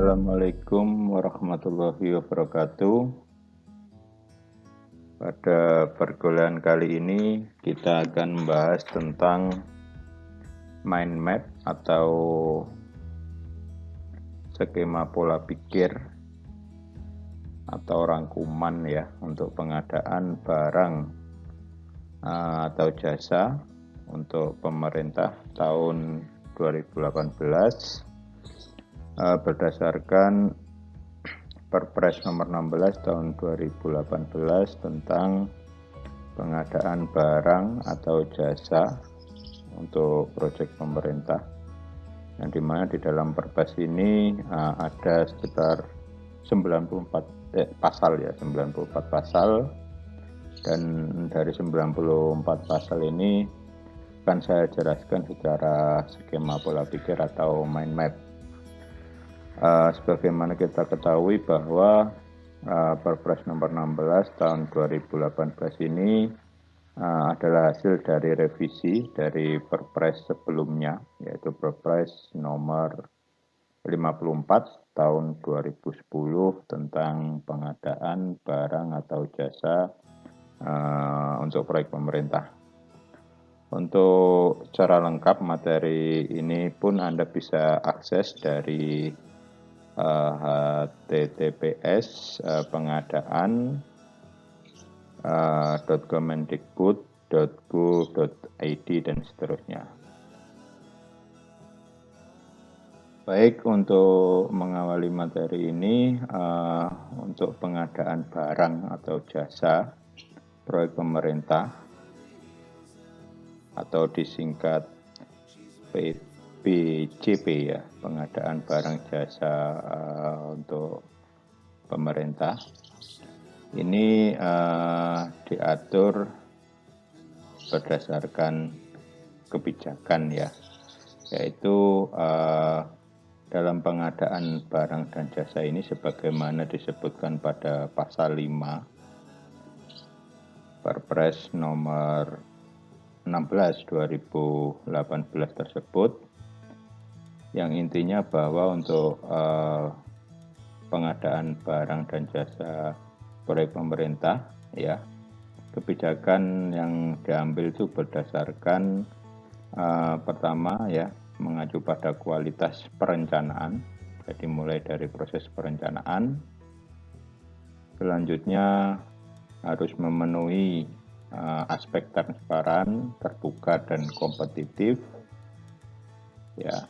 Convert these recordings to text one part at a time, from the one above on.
Assalamualaikum warahmatullahi wabarakatuh. Pada perkuliahan kali ini kita akan membahas tentang mind map atau skema pola pikir atau rangkuman ya untuk pengadaan barang atau jasa untuk pemerintah tahun 2018 berdasarkan Perpres nomor 16 tahun 2018 tentang pengadaan barang atau jasa untuk proyek pemerintah, yang dimana di dalam Perpres ini ada sekitar 94 pasal ya, 94 pasal, dan dari 94 pasal ini akan saya jelaskan secara skema pola pikir atau mind map. Sebagaimana kita ketahui bahwa Perpres nomor 16 tahun 2018 ini adalah hasil dari revisi dari Perpres sebelumnya, yaitu Perpres nomor 54 tahun 2010 tentang pengadaan barang atau jasa untuk proyek pemerintah. Untuk secara lengkap materi ini pun Anda bisa akses dari https pengadaan .kemendikbud.go.id dan seterusnya. Baik, untuk mengawali materi ini, untuk pengadaan barang atau jasa proyek pemerintah atau disingkat PJP ya, pengadaan barang jasa untuk pemerintah. Ini diatur berdasarkan kebijakan ya, yaitu dalam pengadaan barang dan jasa ini sebagaimana disebutkan pada pasal 5 Perpres nomor 16 2018 tersebut, yang intinya bahwa untuk pengadaan barang dan jasa proyek pemerintah ya, kebijakan yang diambil itu berdasarkan pertama ya, mengacu pada kualitas perencanaan, jadi mulai dari proses perencanaan, selanjutnya harus memenuhi aspek transparan, terbuka dan kompetitif ya,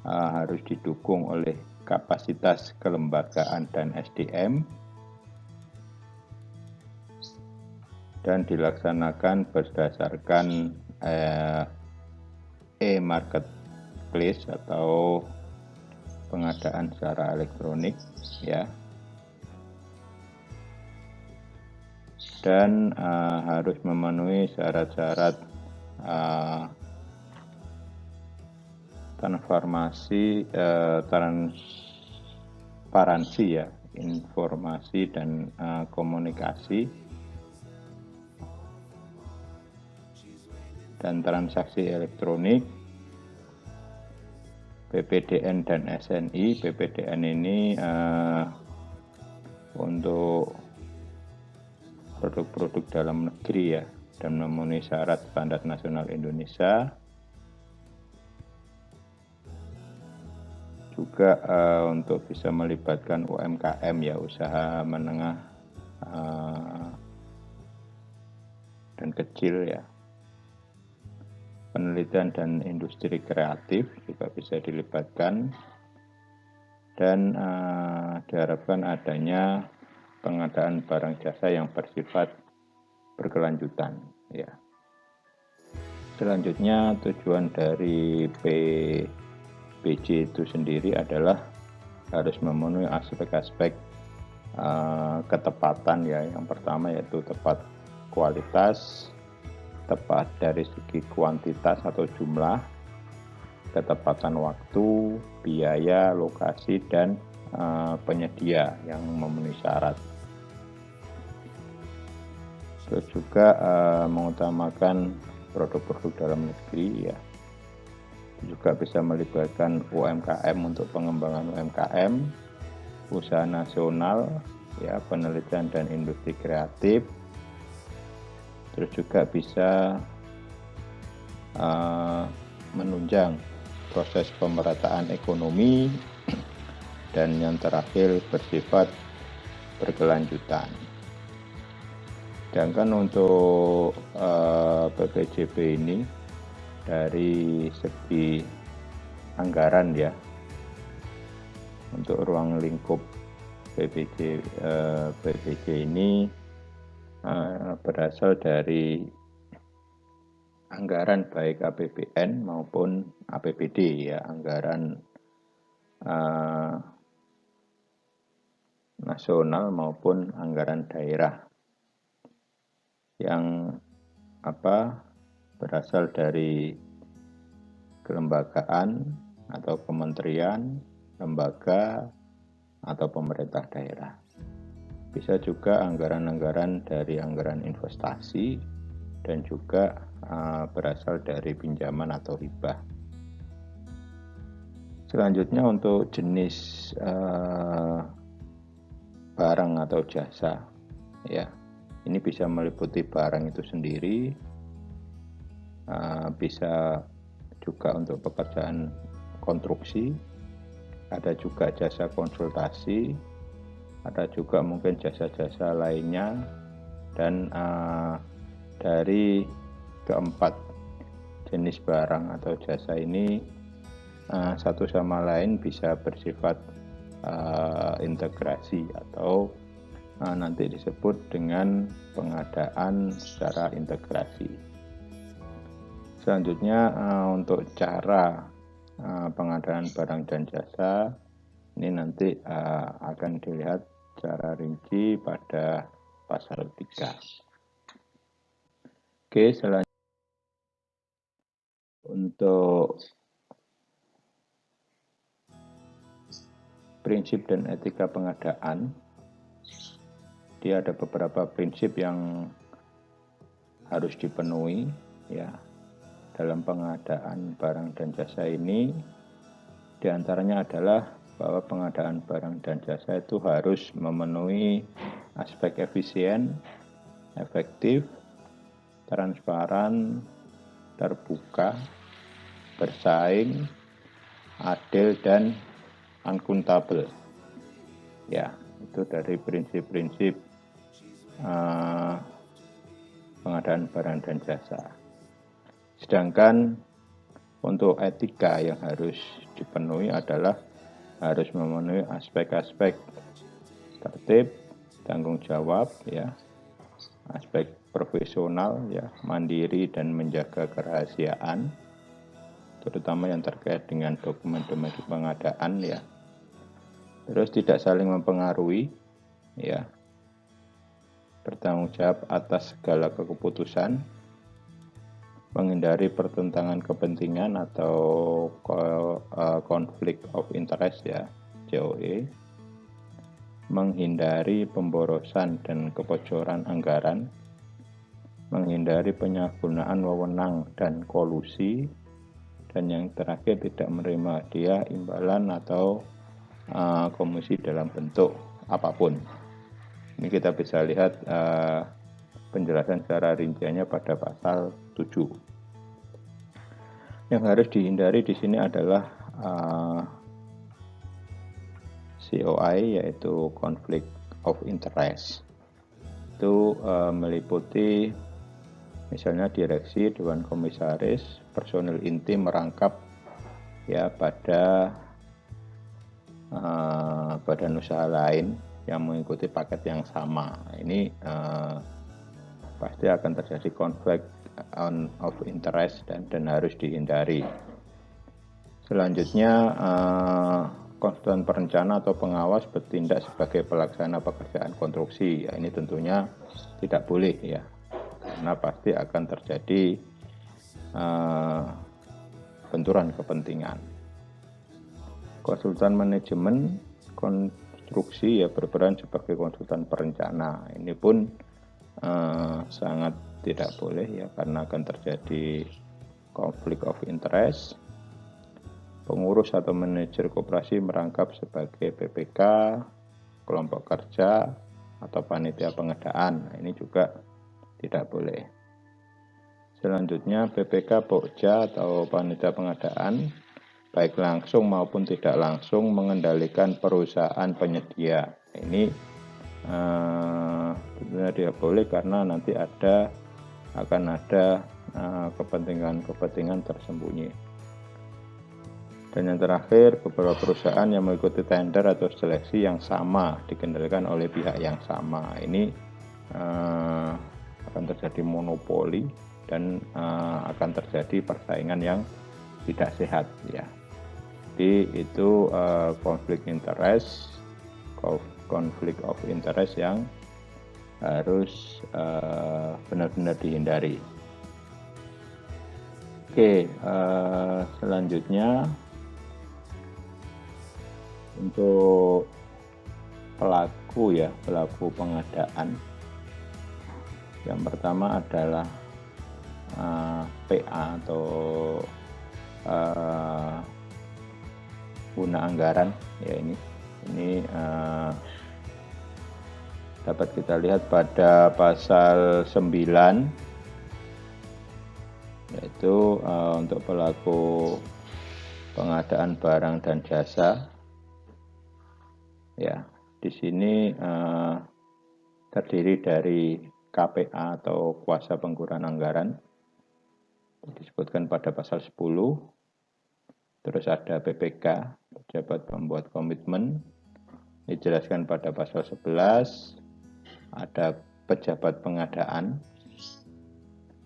harus didukung oleh kapasitas kelembagaan dan SDM, dan dilaksanakan berdasarkan e-marketplace atau pengadaan secara elektronik ya, dan harus memenuhi syarat-syarat transparansi ya, informasi dan komunikasi dan transaksi elektronik, PPDN dan SNI. PPDN ini untuk produk-produk dalam negeri ya, dan memenuhi syarat standar nasional Indonesia. Juga untuk bisa melibatkan UMKM ya, usaha menengah dan kecil ya. Penelitian dan industri kreatif juga bisa dilibatkan, dan diharapkan adanya pengadaan barang jasa yang bersifat berkelanjutan ya. Selanjutnya, tujuan dari PBJ itu sendiri adalah harus memenuhi aspek-aspek ketepatan ya. Yang pertama yaitu tepat kualitas, tepat dari segi kuantitas atau jumlah, ketepatan waktu, biaya, lokasi, dan penyedia yang memenuhi syarat. Terus juga mengutamakan produk-produk dalam negeri ya. Juga bisa melibatkan UMKM untuk pengembangan UMKM, usaha nasional, ya, penelitian dan industri kreatif. Terus juga bisa menunjang proses pemerataan ekonomi, dan yang terakhir bersifat berkelanjutan. Sedangkan untuk PPJP ini dari segi anggaran, ya, untuk ruang lingkup PPJ ini berasal dari anggaran baik APBN maupun APBD, ya, anggaran nasional maupun anggaran daerah yang berasal dari kelembagaan atau kementerian, lembaga, atau pemerintah daerah. Bisa juga anggaran-anggaran dari anggaran investasi dan juga berasal dari pinjaman atau hibah. Selanjutnya untuk jenis barang atau jasa, ya, ini bisa meliputi barang itu sendiri, bisa juga untuk pekerjaan konstruksi, ada juga jasa konsultasi, ada juga mungkin jasa-jasa lainnya, dan dari keempat jenis barang atau jasa ini satu sama lain bisa bersifat integrasi atau nanti disebut dengan pengadaan secara integrasi. Selanjutnya untuk cara pengadaan barang dan jasa ini nanti akan dilihat secara rinci pada pasal 3. Oke, selanjutnya untuk prinsip dan etika pengadaan, dia ada beberapa prinsip yang harus dipenuhi, ya, dalam pengadaan barang dan jasa ini. Di antaranya adalah bahwa pengadaan barang dan jasa itu harus memenuhi aspek efisien, efektif, transparan, terbuka, bersaing, adil, dan akuntabel. Ya, itu dari prinsip-prinsip pengadaan barang dan jasa. Sedangkan untuk etika yang harus dipenuhi adalah harus memenuhi aspek-aspek tertib, tanggung jawab, ya, aspek profesional, ya, mandiri dan menjaga kerahasiaan, terutama yang terkait dengan dokumen-dokumen pengadaan, ya. Terus tidak saling mempengaruhi, ya, bertanggung jawab atas segala keputusan, menghindari pertentangan kepentingan atau conflict of interest, ya, COE, menghindari pemborosan dan kebocoran anggaran, menghindari penyalahgunaan wewenang dan kolusi, dan yang terakhir tidak menerima hadiah, imbalan, atau komisi dalam bentuk apapun. Ini kita bisa lihat penjelasan secara rinciannya pada pasal 7. Yang harus dihindari di sini adalah COI, yaitu conflict of interest. Itu meliputi misalnya direksi, dewan komisaris, personil inti merangkap, ya, pada badan usaha lain yang mengikuti paket yang sama. Ini pasti akan terjadi conflict of interest dan harus dihindari. Selanjutnya konsultan perencana atau pengawas bertindak sebagai pelaksana pekerjaan konstruksi. Ya, ini tentunya tidak boleh, ya, karena pasti akan terjadi benturan kepentingan. Konsultan manajemen konstruksi, ya, berperan sebagai konsultan perencana. Ini pun sangat tidak boleh, ya, karena akan terjadi conflict of interest. Pengurus atau manajer koperasi merangkap sebagai PPK, kelompok kerja atau panitia pengadaan. Nah, ini juga tidak boleh. Selanjutnya PPK, Pokja atau panitia pengadaan baik langsung maupun tidak langsung mengendalikan perusahaan penyedia. Ini sebenarnya tidak boleh karena nanti akan ada kepentingan-kepentingan tersembunyi. Dan yang terakhir, beberapa perusahaan yang mengikuti tender atau seleksi yang sama dikendalikan oleh pihak yang sama. Ini akan terjadi monopoli dan akan terjadi persaingan yang tidak sehat, ya. Jadi itu konflik of interest yang harus benar-benar dihindari. Oke, selanjutnya untuk pelaku pengadaan. Yang pertama adalah PA atau guna anggaran, ya. Ini dapat kita lihat pada pasal 9, yaitu untuk pelaku pengadaan barang dan jasa. Ya, di sini terdiri dari KPA atau kuasa penggunaan anggaran, disebutkan pada pasal 10. Terus ada PPK, pejabat pembuat komitmen, dijelaskan pada pasal 11. Ada pejabat pengadaan,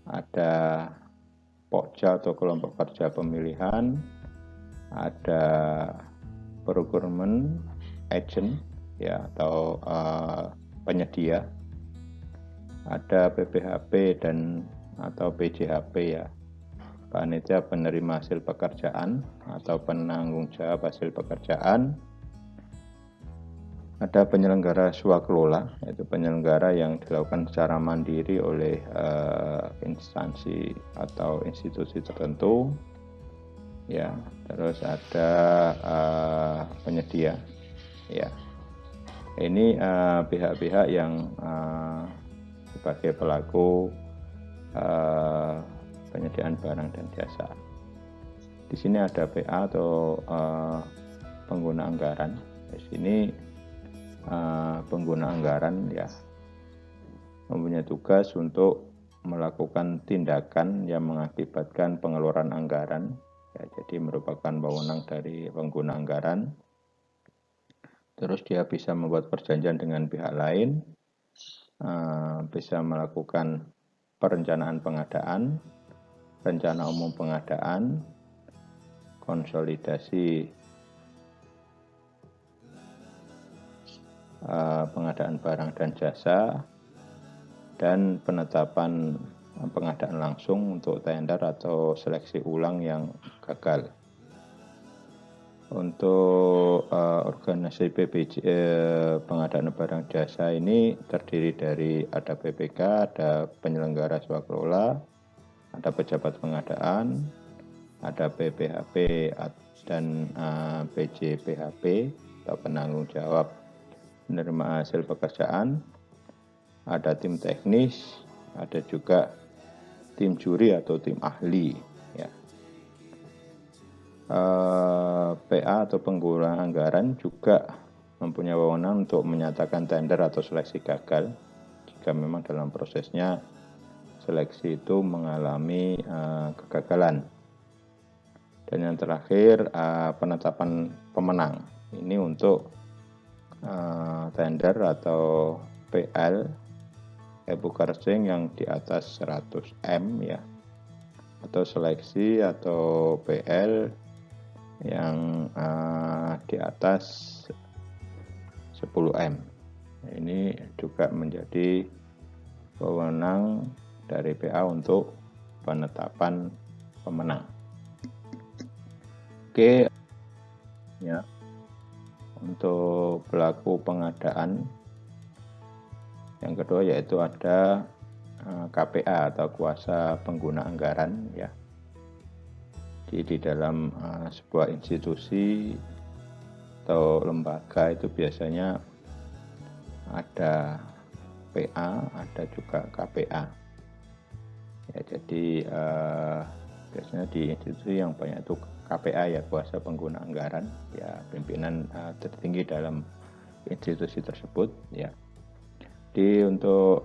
ada Pokja atau kelompok kerja pemilihan, ada procurement agent, ya, atau penyedia, ada PPHP dan atau PJHP, ya, panitia penerima hasil pekerjaan atau penanggung jawab hasil pekerjaan. Ada penyelenggara swakelola, yaitu penyelenggara yang dilakukan secara mandiri oleh instansi atau institusi tertentu, ya. Terus ada penyedia, ya. Ini pihak-pihak yang sebagai pelaku penyediaan barang dan jasa. Di sini ada PA atau pengguna anggaran. Di sini pengguna anggaran, ya, mempunyai tugas untuk melakukan tindakan yang mengakibatkan pengeluaran anggaran, ya, jadi merupakan wewenang dari pengguna anggaran. Terus dia bisa membuat perjanjian dengan pihak lain, bisa melakukan perencanaan pengadaan, rencana umum pengadaan, konsolidasi pengadaan barang dan jasa, dan penetapan pengadaan langsung untuk tender atau seleksi ulang yang gagal. Untuk organisasi pengadaan barang jasa ini terdiri dari ada PPK, ada penyelenggara swakelola, ada pejabat pengadaan, ada PPHP dan PJPHP atau penanggung jawab penerima hasil pekerjaan, ada tim teknis, ada juga tim juri atau tim ahli, ya. PA atau pengguna anggaran juga mempunyai wewenang untuk menyatakan tender atau seleksi gagal jika memang dalam prosesnya seleksi itu mengalami kegagalan. Dan yang terakhir penetapan pemenang. Ini untuk tender atau PL Ebukarsing yang di atas 100 M, ya, atau seleksi atau PL yang di atas 10 M. Ini juga menjadi wewenang dari PA untuk penetapan pemenang. Oke, ya. Untuk pelaku pengadaan yang kedua yaitu ada KPA atau kuasa pengguna anggaran, ya. Jadi di dalam sebuah institusi atau lembaga itu biasanya ada PA, ada juga KPA. Ya, jadi biasanya di institusi yang banyak itu KPA ya, kuasa pengguna anggaran, ya pimpinan tertinggi dalam institusi tersebut ya. Jadi untuk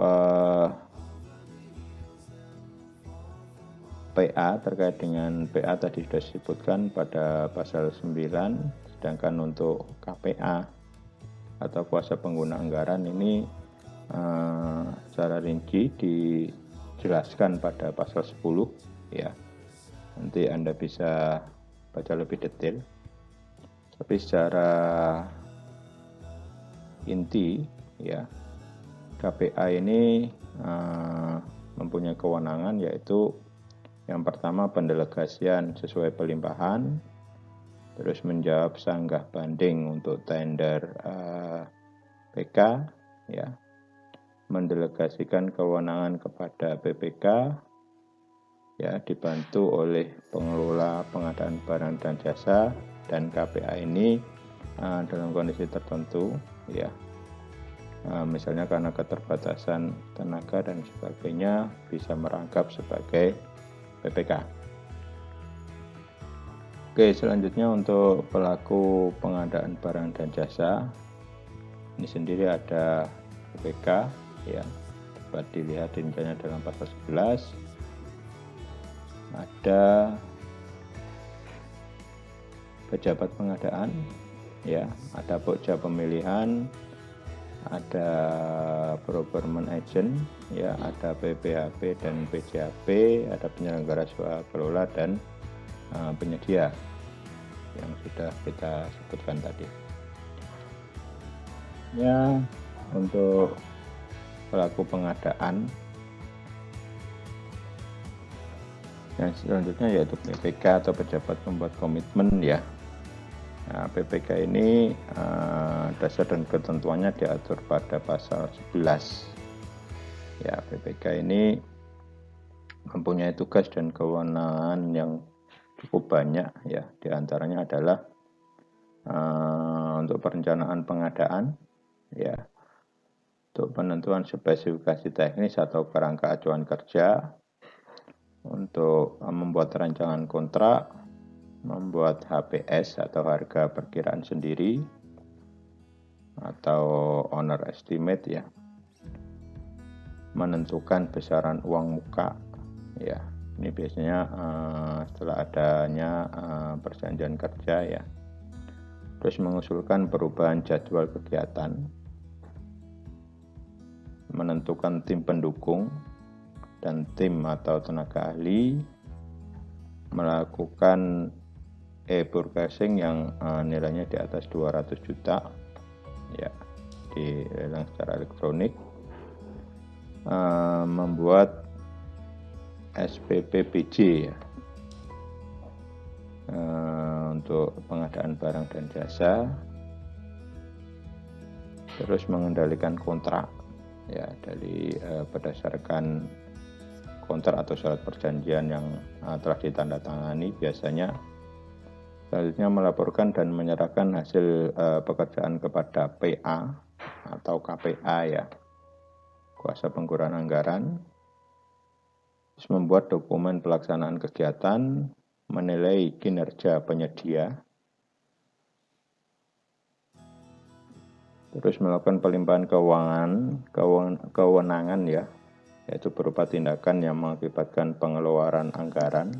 PA, terkait dengan PA tadi sudah disebutkan pada pasal 9, sedangkan untuk KPA atau kuasa pengguna anggaran ini secara rinci dijelaskan pada pasal 10 ya. Nanti Anda bisa baca lebih detail. Tapi secara inti ya, KPA ini mempunyai kewenangan, yaitu yang pertama pendelegasian sesuai pelimpahan, terus menjawab sanggah banding untuk tender PK ya, mendelegasikan kewenangan kepada PPK ya, dibantu oleh pengelola pengadaan barang dan jasa, dan KPA ini dalam kondisi tertentu ya, misalnya karena keterbatasan tenaga dan sebagainya, bisa merangkap sebagai PPK. Oke, selanjutnya untuk pelaku pengadaan barang dan jasa, ini sendiri ada PPK ya, dapat dilihat rinciannya dalam pasal 11. Ada pejabat pengadaan ya, ada pokja pemilihan, ada procurement agent ya, ada PPAP dan PJAP, ada penyelenggara swakelola dan penyedia yang sudah kita sebutkan tadi. Ya, untuk pelaku pengadaan yang selanjutnya yaitu PPK atau pejabat pembuat komitmen ya. Nah, PPK ini dasar dan ketentuannya diatur pada pasal 11. Ya, PPK ini mempunyai tugas dan kewenangan yang cukup banyak ya. Di antaranya adalah untuk perencanaan pengadaan ya, untuk penentuan spesifikasi teknis atau kerangka acuan kerja, untuk membuat rancangan kontrak, membuat HPS atau harga perkiraan sendiri atau owner estimate ya, menentukan besaran uang muka ya, ini biasanya setelah adanya perjanjian kerja ya, terus mengusulkan perubahan jadwal kegiatan, menentukan tim pendukung dan tim atau tenaga ahli, melakukan e-broadcasting yang nilainya di atas 200 juta ya, di lelang secara elektronik, membuat SPPBJ ya, untuk pengadaan barang dan jasa, terus mengendalikan kontrak ya, dari berdasarkan kontrak atau syarat perjanjian yang telah ditandatangani. Biasanya selanjutnya melaporkan dan menyerahkan hasil pekerjaan kepada PA atau KPA ya, kuasa pengguna anggaran, terus membuat dokumen pelaksanaan kegiatan, menilai kinerja penyedia, terus melakukan pelimpahan kewenangan ya, yaitu berupa tindakan yang mengakibatkan pengeluaran anggaran.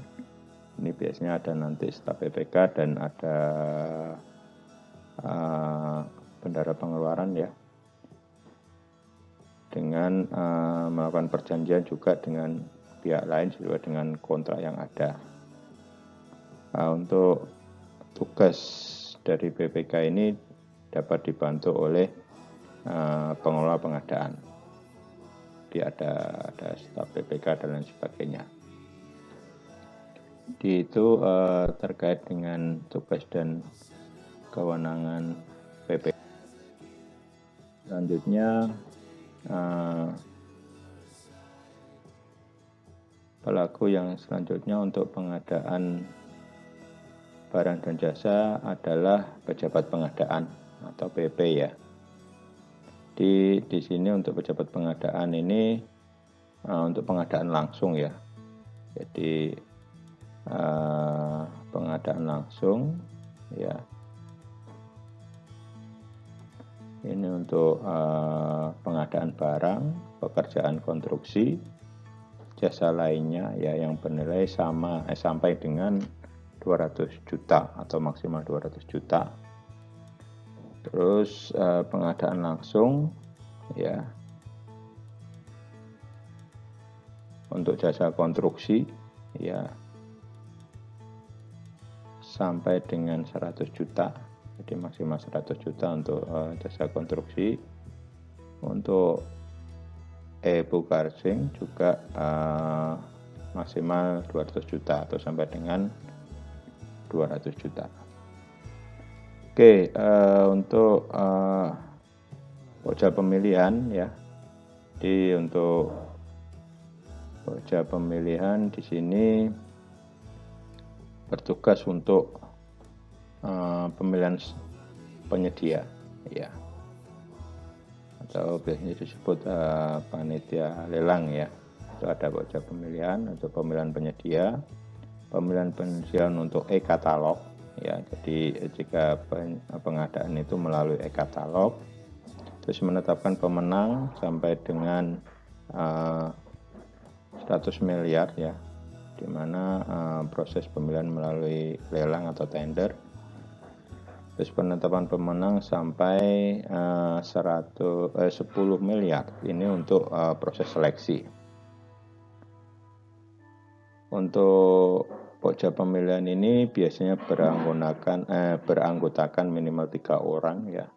Ini biasanya ada nanti staf PPK dan ada bendara pengeluaran ya, dengan melakukan perjanjian juga dengan pihak lain sesuai dengan kontrak yang ada. Untuk tugas dari PPK ini dapat dibantu oleh pengelola pengadaan. Dia ada staf PPK dan lain sebagainya. Itu terkait dengan tugas dan kewenangan PPK. Selanjutnya pelaku yang selanjutnya untuk pengadaan barang dan jasa adalah pejabat pengadaan atau PP ya. Jadi di sini untuk pejabat pengadaan ini untuk pengadaan langsung ya. Jadi pengadaan langsung ya. Ini untuk pengadaan barang, pekerjaan konstruksi, jasa lainnya ya yang bernilai sampai dengan 200 juta atau maksimal 200 juta. Terus pengadaan langsung ya untuk jasa konstruksi ya sampai dengan 100 juta. Jadi maksimal 100 juta untuk jasa konstruksi. Untuk e-bookkeeping juga maksimal 200 juta atau sampai dengan 200 juta. Oke, untuk pokja pemilihan ya. Jadi untuk pokja pemilihan di sini bertugas untuk pemilihan penyedia ya, atau biasanya disebut panitia lelang ya. Itu ada pokja pemilihan untuk pemilihan penyedia, pemilihan penyedia untuk e-katalog ya. Jadi jika pengadaan itu melalui e-katalog, terus menetapkan pemenang sampai dengan 100 miliar ya, di mana proses pemilihan melalui lelang atau tender. Terus penetapan pemenang sampai 10 miliar ini untuk proses seleksi. Untuk pokja pemilihan ini biasanya beranggotakan minimal 3 orang ya,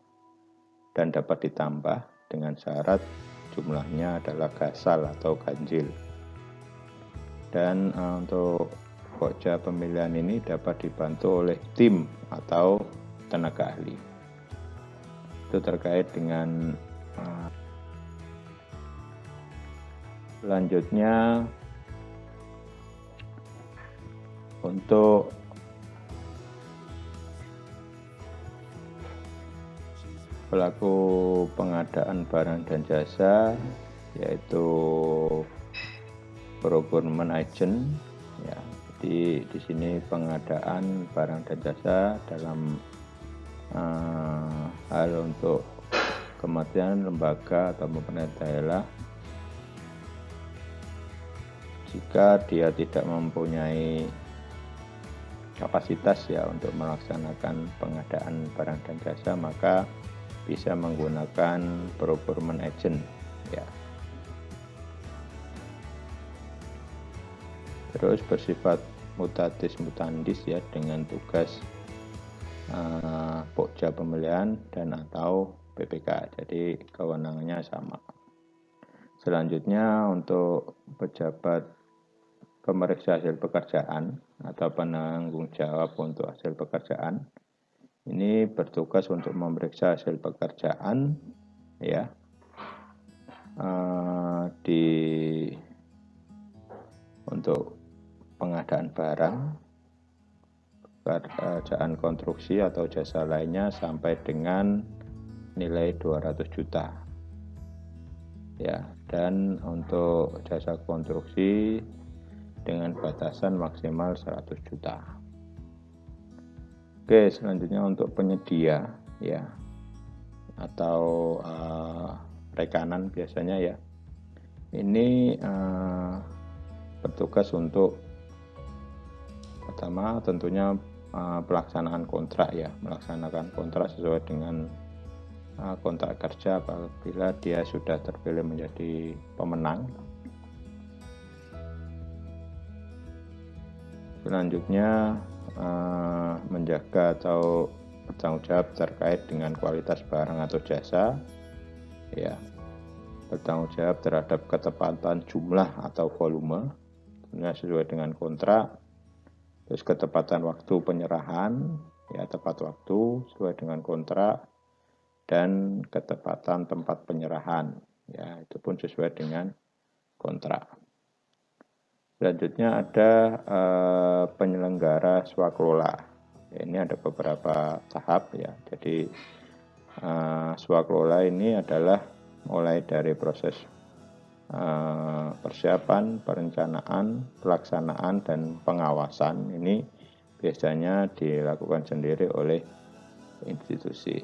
dan dapat ditambah dengan syarat jumlahnya adalah gasal atau ganjil. Dan untuk pokja pemilihan ini dapat dibantu oleh tim atau tenaga ahli. Itu terkait dengan selanjutnya untuk pelaku pengadaan barang dan jasa, yaitu procurement agent ya. Jadi di sini pengadaan barang dan jasa dalam hal untuk kementerian, lembaga atau pemerintah daerah, jika dia tidak mempunyai kapasitas ya untuk melaksanakan pengadaan barang dan jasa, maka bisa menggunakan procurement agent ya. Terus bersifat mutatis mutandis ya, dengan tugas pokja pemilihan dan atau PPK. Jadi kewenangannya sama. Selanjutnya untuk pejabat pemeriksa hasil pekerjaan atau penanggung jawab untuk hasil pekerjaan, ini bertugas untuk memeriksa hasil pekerjaan ya untuk pengadaan barang, pekerjaan konstruksi atau jasa lainnya sampai dengan nilai 200 juta ya, dan untuk jasa konstruksi dengan batasan maksimal 100 juta. Oke, selanjutnya untuk penyedia ya, atau rekanan biasanya ya, ini bertugas untuk pertama tentunya pelaksanaan kontrak ya, melaksanakan kontrak sesuai dengan kontrak kerja apabila dia sudah terpilih menjadi pemenang. Selanjutnya menjaga atau bertanggung jawab terkait dengan kualitas barang atau jasa ya, bertanggung jawab terhadap ketepatan jumlah atau volume sesuai dengan kontrak. Terus ketepatan waktu penyerahan ya, tepat waktu sesuai dengan kontrak, dan ketepatan tempat penyerahan ya, itu pun sesuai dengan kontrak. Selanjutnya ada penyelenggara swakelola. Ya, ini ada beberapa tahap ya. Jadi swakelola ini adalah mulai dari proses persiapan, perencanaan, pelaksanaan, dan pengawasan. Ini biasanya dilakukan sendiri oleh institusi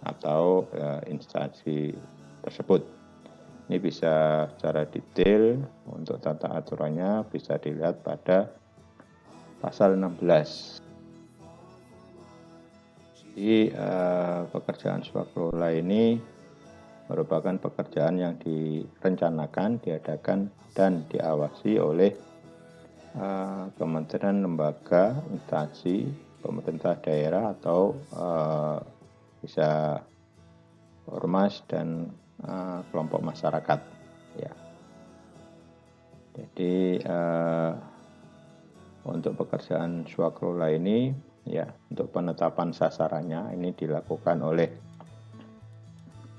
atau instansi tersebut. Ini bisa secara detail untuk tata aturannya bisa dilihat pada pasal 16. Jadi pekerjaan swakelola ini merupakan pekerjaan yang direncanakan, diadakan, dan diawasi oleh kementerian, lembaga, instansi, pemerintah daerah, atau bisa ormas dan kelompok masyarakat. Ya. Jadi untuk pekerjaan swakelola ini, ya, untuk penetapan sasarannya ini dilakukan oleh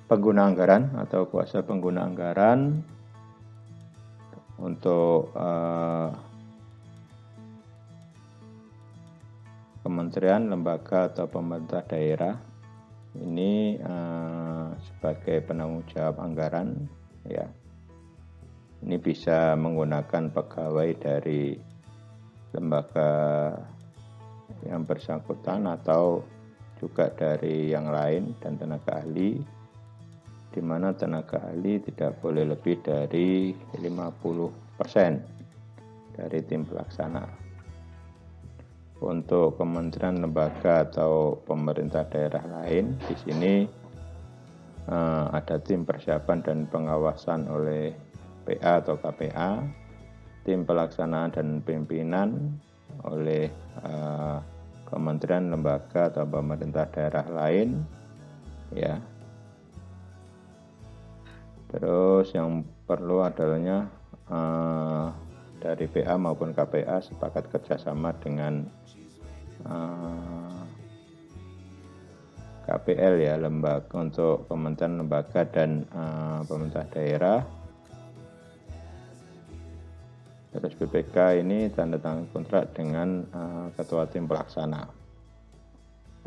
pengguna anggaran atau kuasa pengguna anggaran untuk kementerian, lembaga, atau pemerintah daerah. Ini sebagai penanggung jawab anggaran, ya. Ini bisa menggunakan pegawai dari lembaga yang bersangkutan atau juga dari yang lain dan tenaga ahli, di mana tenaga ahli tidak boleh lebih dari 50% dari tim pelaksana. Untuk kementerian, lembaga, atau pemerintah daerah lain, di sini ada tim persiapan dan pengawasan oleh PA atau KPA, tim pelaksanaan dan pimpinan oleh kementerian, lembaga, atau pemerintah daerah lain, ya. Terus yang perlu adanya dari PA maupun KPA sepakat kerjasama dengan KPL, ya, lembaga untuk kementerian, lembaga, dan pemerintah daerah. Terus BPK ini tanda tangan kontrak dengan ketua tim pelaksana.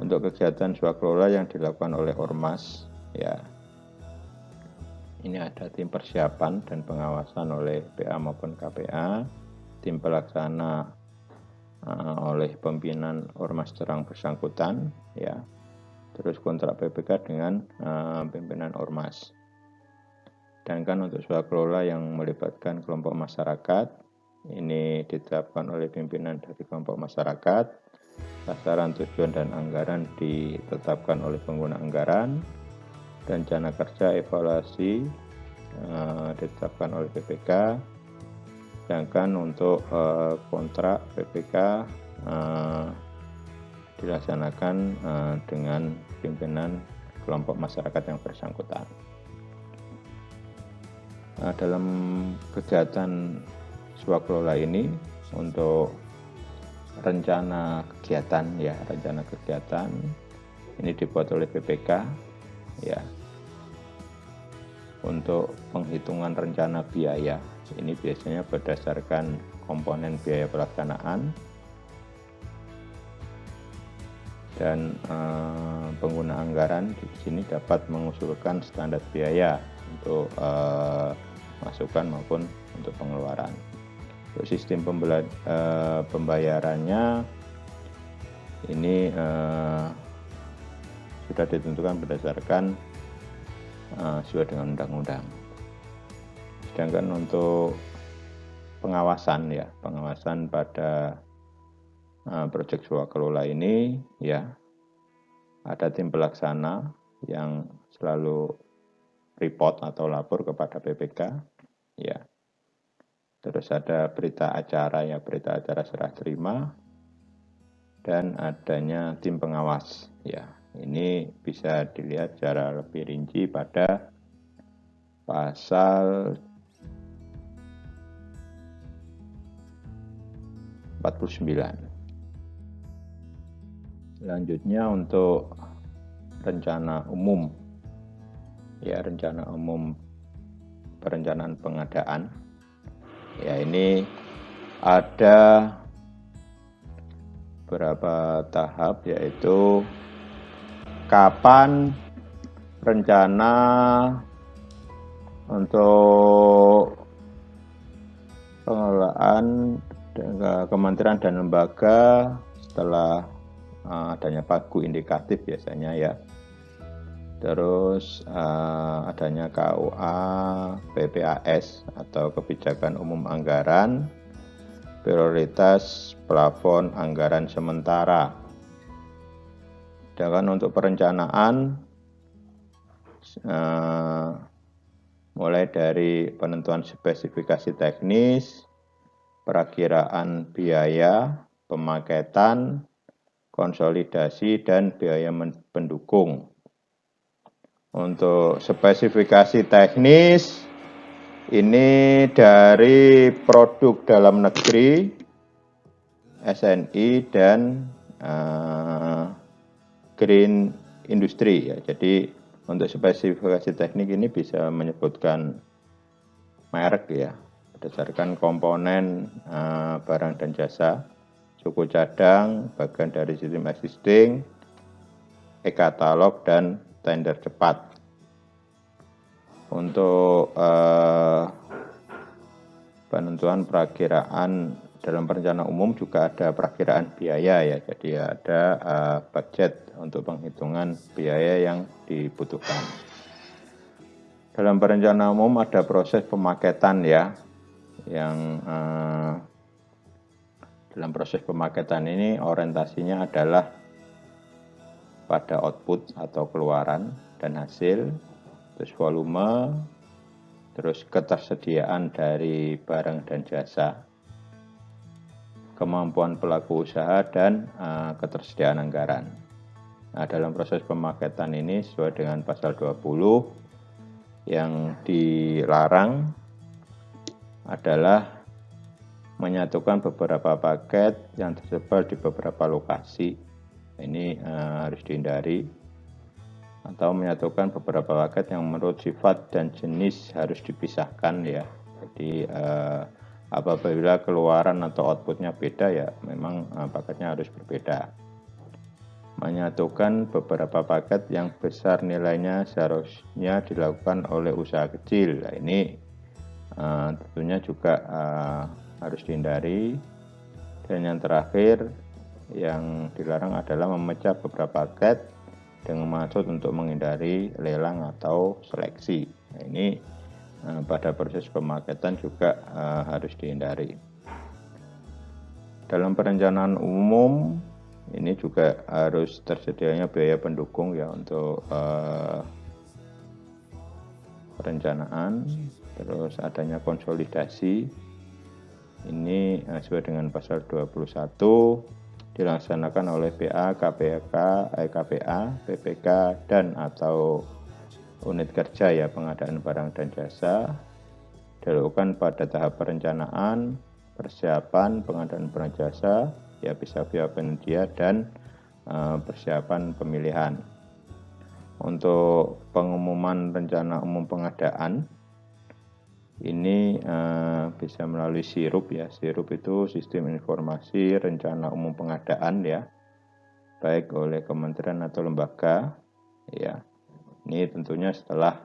Untuk kegiatan swakelola yang dilakukan oleh ormas, ya, ini ada tim persiapan dan pengawasan oleh PA maupun KPA, tim pelaksana oleh pimpinan ormas terang bersangkutan, ya. Terus kontrak BPK dengan pimpinan ormas. Sedangkan untuk swakelola yang melibatkan kelompok masyarakat, ini ditetapkan oleh pimpinan dari kelompok masyarakat. Sasaran, tujuan, dan anggaran ditetapkan oleh pengguna anggaran. Rencana kerja, evaluasi ditetapkan oleh BPK. Sedangkan untuk kontrak BPK dilaksanakan dengan pimpinan kelompok masyarakat yang bersangkutan. Dalam kegiatan swakelola ini, untuk rencana kegiatan, ya, rencana kegiatan ini dibuat oleh BPK, ya. Untuk penghitungan rencana biaya, ini biasanya berdasarkan komponen biaya pelaksanaan, dan pengguna anggaran di sini dapat mengusulkan standar biaya untuk masukan maupun untuk pengeluaran. Untuk sistem pembayarannya ini sudah ditentukan berdasarkan sesuai dengan undang-undang. Sedangkan untuk pengawasan, ya, pengawasan pada proyek swakelola ini, ya, ada tim pelaksana yang selalu report atau lapor kepada BPK, ya. Terus ada berita acara, ya, berita acara serah terima, dan adanya tim pengawas, ya. Ini bisa dilihat secara lebih rinci pada pasal 49. Selanjutnya untuk rencana umum, ya, rencana umum perencanaan pengadaan, ya, ini ada beberapa tahap, yaitu kapan rencana untuk pengelolaan kementerian dan lembaga setelah adanya pagu indikatif biasanya ya. Terus adanya KUA PPAS atau kebijakan umum anggaran, prioritas plafon anggaran sementara. Sedangkan untuk perencanaan mulai dari penentuan spesifikasi teknis, perakiraan biaya, pemaketan, konsolidasi, dan biaya pendukung. Untuk spesifikasi teknis, ini dari produk dalam negeri, SNI, dan green industry ya. Jadi untuk spesifikasi teknik ini bisa menyebutkan merek ya, berdasarkan komponen barang dan jasa, suku cadang, bagian dari sistem existing, e-katalog, dan tender cepat. Untuk penentuan perakiraan dalam perencanaan umum juga ada perakiraan biaya ya, jadi ada budget untuk penghitungan biaya yang dibutuhkan. Dalam perencanaan umum ada proses pemaketan ya, yang dalam proses pemaketan ini orientasinya adalah pada output atau keluaran dan hasil, terus volume, terus ketersediaan dari barang dan jasa, kemampuan pelaku usaha, dan ketersediaan anggaran. Nah, dalam proses pemaketan ini sesuai dengan pasal 20 yang dilarang adalah menyatukan beberapa paket yang tersebar di beberapa lokasi. Ini harus dihindari. Atau menyatukan beberapa paket yang menurut sifat dan jenis harus dipisahkan ya. Jadi apabila keluaran atau outputnya beda ya memang paketnya harus berbeda. Menyatukan beberapa paket yang besar nilainya seharusnya dilakukan oleh usaha kecil. Nah, ini tentunya juga harus dihindari. Dan yang terakhir yang dilarang adalah memecah beberapa paket dengan maksud untuk menghindari lelang atau seleksi. Nah, ini pada proses pemaketan juga harus dihindari. Dalam perencanaan umum ini juga harus tersedianya biaya pendukung ya untuk perencanaan, terus adanya konsolidasi. Ini sesuai dengan pasal 21 dilaksanakan oleh PA, KPK, KPA, PPK, dan atau unit kerja ya pengadaan barang dan jasa, dilakukan pada tahap perencanaan, persiapan pengadaan barang jasa, ya bisa via penyedia, dan persiapan pemilihan. Untuk pengumuman rencana umum pengadaan, ini bisa melalui SIRUP ya. SIRUP itu Sistem Informasi Rencana Umum Pengadaan ya, baik oleh kementerian atau lembaga ya. Ini tentunya setelah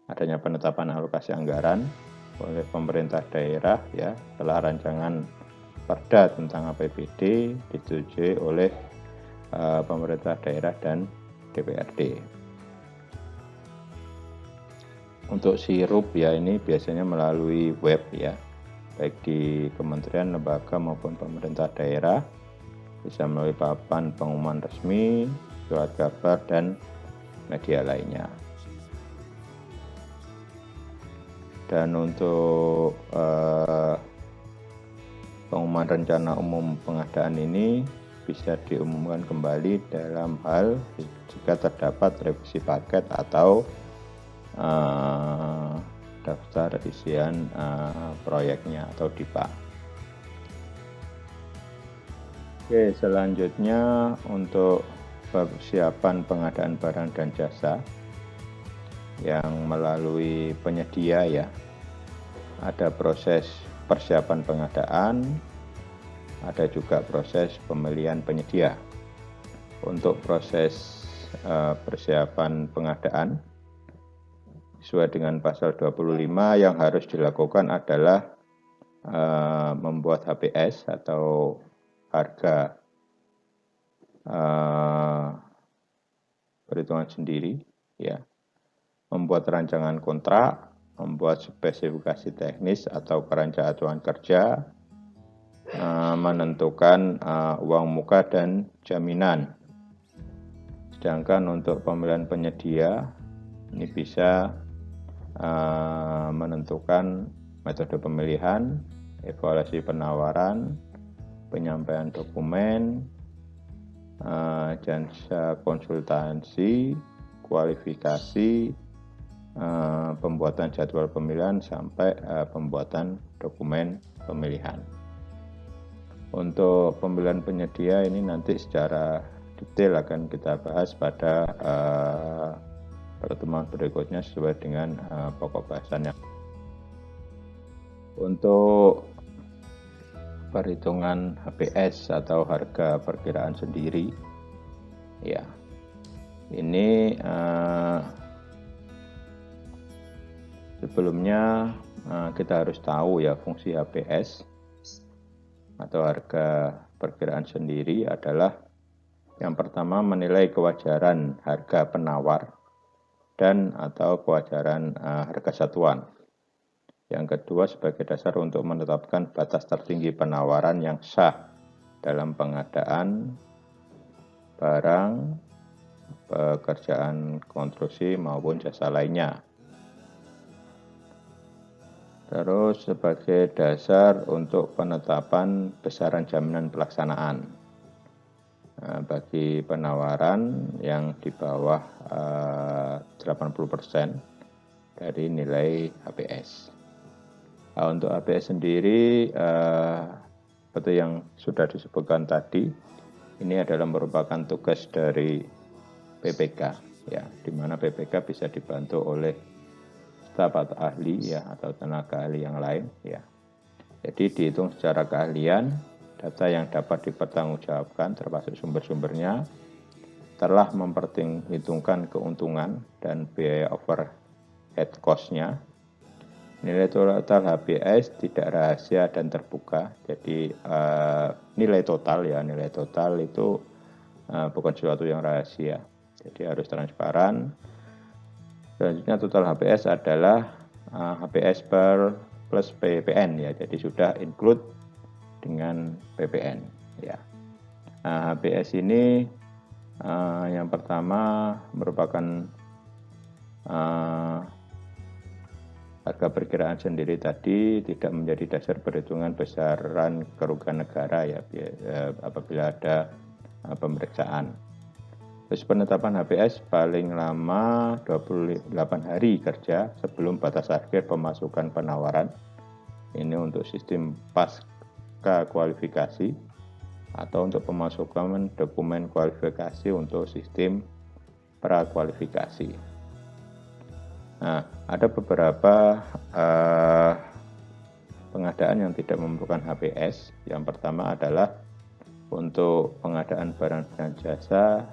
adanya penetapan alokasi anggaran oleh pemerintah daerah ya, setelah rancangan Perda tentang APBD disetujui oleh pemerintah daerah dan DPRD. Untuk SIRUP ya ini biasanya melalui web ya, baik di kementerian, lembaga maupun pemerintah daerah, bisa melalui papan pengumuman resmi, surat kabar, dan media lainnya. Dan untuk pengumuman rencana umum pengadaan ini bisa diumumkan kembali dalam hal jika terdapat revisi paket atau daftar isian proyeknya atau DIPA. Oke, selanjutnya untuk persiapan pengadaan barang dan jasa yang melalui penyedia ya, ada proses persiapan pengadaan, ada juga proses pemilihan penyedia. Untuk proses persiapan pengadaan. Sesuai dengan pasal 25 yang harus dilakukan adalah membuat HPS atau harga perhitungan sendiri, ya, membuat rancangan kontrak, membuat spesifikasi teknis atau keranca acuan kerja, menentukan uang muka dan jaminan. Sedangkan untuk pemilihan penyedia ini bisa menentukan metode pemilihan, evaluasi penawaran, penyampaian dokumen, jasa konsultansi, kualifikasi, pembuatan jadwal pemilihan sampai pembuatan dokumen pemilihan. Untuk pemilihan penyedia ini nanti secara detail akan kita bahas pada pertemuan berikutnya sesuai dengan pokok bahasannya. Untuk perhitungan HPS atau harga perkiraan sendiri, ya, ini sebelumnya kita harus tahu ya, fungsi HPS atau harga perkiraan sendiri adalah yang pertama menilai kewajaran harga penawar dan atau kewajaran harga satuan. Yang kedua sebagai dasar untuk menetapkan batas tertinggi penawaran yang sah dalam pengadaan barang, pekerjaan konstruksi maupun jasa lainnya. Terus sebagai dasar untuk penetapan besaran jaminan pelaksanaan. Bagi penawaran yang di bawah 80% dari nilai HPS. Untuk HPS sendiri, seperti yang sudah disebutkan tadi, ini adalah merupakan tugas dari PPK, ya, di mana PPK bisa dibantu oleh staf atau ahli, ya, atau tenaga ahli yang lain, ya. Jadi dihitung secara keahlian, data yang dapat dipertanggungjawabkan termasuk sumber-sumbernya, telah memperhitungkan keuntungan dan biaya overhead cost-nya. Nilai total HPS tidak rahasia dan terbuka. Jadi nilai total itu bukan sesuatu yang rahasia. Jadi harus transparan. Selanjutnya total HPS adalah HPS plus PPN, ya. Jadi sudah include dengan PPN, ya. HPS ini yang pertama merupakan harga perkiraan sendiri tadi tidak menjadi dasar perhitungan besaran kerugian negara, ya, apabila ada pemeriksaan. Terus penetapan HPS paling lama 28 hari kerja sebelum batas akhir pemasukan penawaran. Ini untuk sistem pasca kualifikasi atau untuk pemasukan dokumen kualifikasi untuk sistem prakualifikasi. Nah, ada beberapa pengadaan yang tidak memerlukan HPS. Yang pertama adalah untuk pengadaan barang dan jasa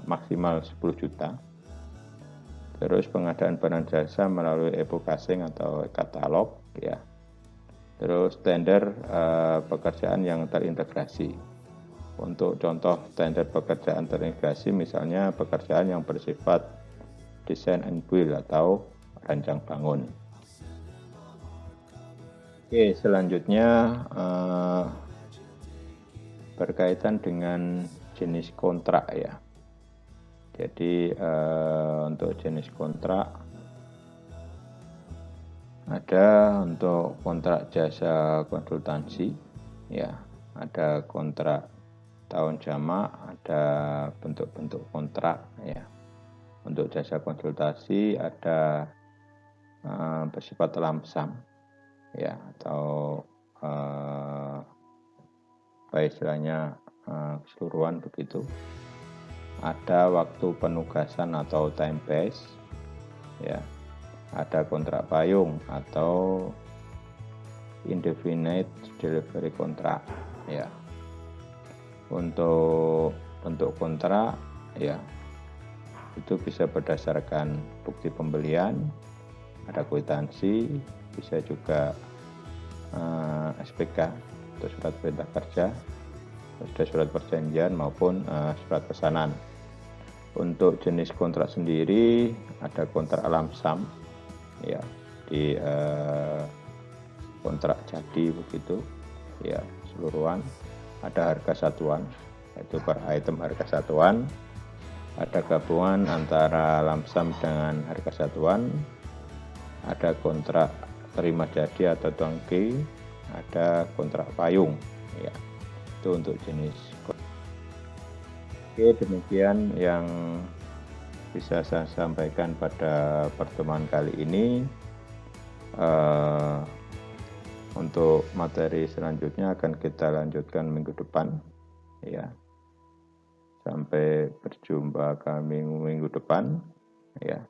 maksimal 10 juta. Terus pengadaan barang jasa melalui e-casing atau katalog, ya. Terus tender pekerjaan yang terintegrasi. Untuk contoh tender pekerjaan terintegrasi misalnya pekerjaan yang bersifat design and build atau rancang bangun. Oke, selanjutnya berkaitan dengan jenis kontrak, ya. Jadi untuk jenis kontrak ada untuk kontrak jasa konsultansi, ya, ada kontrak tahun jamak, ada bentuk-bentuk kontrak, ya. Untuk jasa konsultasi ada bersifat lamsam, ya, atau apa istilahnya keseluruhan begitu. Ada waktu penugasan atau time base, ya. Ada kontrak payung atau indefinite delivery kontrak, ya. Untuk bentuk kontrak, ya, itu bisa berdasarkan bukti pembelian, ada kwitansi, bisa juga SPK atau surat perintah kerja, ada surat perjanjian maupun surat pesanan. Untuk jenis kontrak sendiri ada kontrak lamsam, ya, di kontrak jadi begitu, ya, seluruhan. Ada harga satuan, yaitu per item harga satuan. Ada gabungan antara lamsam dengan harga satuan. Ada kontrak terima jadi atau turnkey. Ada kontrak payung, ya. Itu untuk jenis. Oke, demikian yang bisa saya sampaikan pada pertemuan kali ini. Untuk materi selanjutnya akan kita lanjutkan minggu depan, ya. Sampai berjumpa kami minggu depan, ya.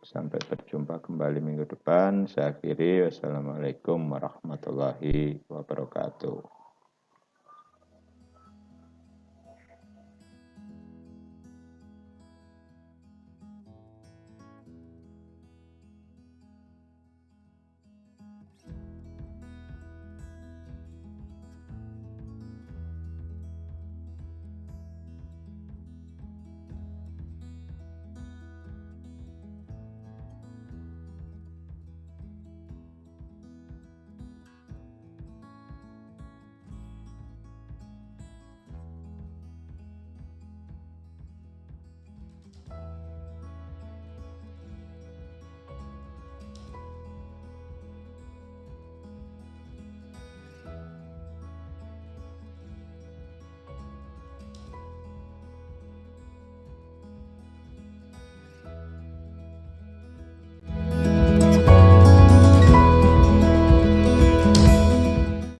Sampai berjumpa kembali minggu depan. Saya akhiri. Wassalamualaikum warahmatullahi wabarakatuh.